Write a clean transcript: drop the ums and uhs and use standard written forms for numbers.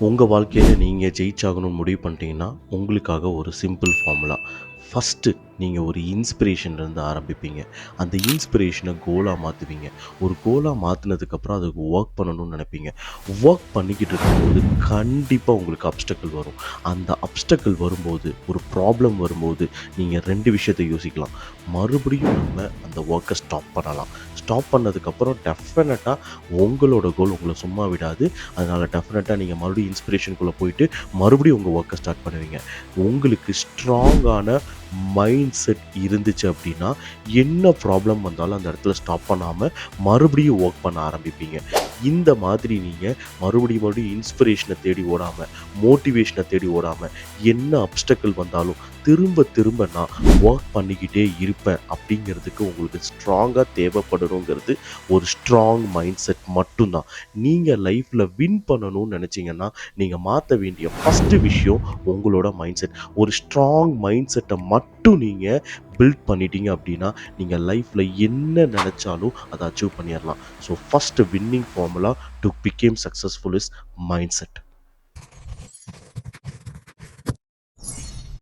உங்கள் வாழ்க்கையில் நீங்கள் ஜெயிச்சாகணும்னு முடிவு பண்ணிட்டீங்கன்னா உங்களுக்காக ஒரு சிம்பிள் ஃபார்முலா. ஃபஸ்ட்டு நீங்கள் ஒரு இன்ஸ்பிரேஷன்லேருந்து ஆரம்பிப்பீங்க. அந்த இன்ஸ்பிரேஷனை கோலாக மாற்றுவீங்க. ஒரு கோலாக மாற்றினதுக்கப்புறம் அதுக்கு ஒர்க் பண்ணணும்னு நினைப்பீங்க. ஒர்க் பண்ணிக்கிட்டு இருக்கும்போது கண்டிப்பாக உங்களுக்கு அப்டக்கிள் வரும். அந்த அப்டக்கிள் வரும்போது, ஒரு ப்ராப்ளம் வரும்போது நீங்கள் ரெண்டு விஷயத்தை யோசிக்கலாம். மறுபடியும் நம்ம அந்த ஒர்க்கை ஸ்டாப் பண்ணலாம். ஸ்டாப் பண்ணதுக்கப்புறம் டெஃபினட்டாக உங்களோட கோல் உங்களை சும்மா விடாது. அதனால் டெஃபினட்டாக நீங்கள் மறுபடியும் இன்ஸ்பிரேஷனுக்குள்ளே போயிட்டு மறுபடியும் உங்கள் ஒர்க்கை ஸ்டார்ட் பண்ணுவீங்க. உங்களுக்கு ஸ்ட்ராங்கான மைண்ட் செட் இருந்துச்சு அப்படின்னா என்ன ப்ராப்ளம் வந்தாலும் அந்த இடத்துல ஸ்டாப் பண்ணாமல் மறுபடியும் ஒர்க் பண்ண ஆரம்பிப்பீங்க. இந்த மாதிரி நீங்கள் மறுபடியும் இன்ஸ்பிரேஷனை தேடி ஓடாமல், மோட்டிவேஷனை தேடி ஓடாமல், என்ன அப்டக்கிள் வந்தாலும் திரும்ப நான் ஒர்க் பண்ணிக்கிட்டே இருப்பேன் அப்படிங்கிறதுக்கு உங்களுக்கு ஸ்ட்ராங்காக தேவைப்படணுங்கிறது ஒரு ஸ்ட்ராங் மைண்ட் செட் மட்டும்தான். நீங்கள் லைஃப்பில் வின் பண்ணணும்னு நினச்சிங்கன்னா நீங்கள் மாற்ற வேண்டிய ஃபஸ்ட்டு விஷயம் உங்களோட மைண்ட் செட். ஒரு ஸ்ட்ராங் மைண்ட் செட்டை மட்டும் நீங்கள் பில்ட் பண்ணிட்டீங்க அப்படின்னா நீங்கள் லைஃப்பில் என்ன நினச்சாலும் அதை அச்சீவ் பண்ணிடலாம். So first winning formula to became successful is mind set.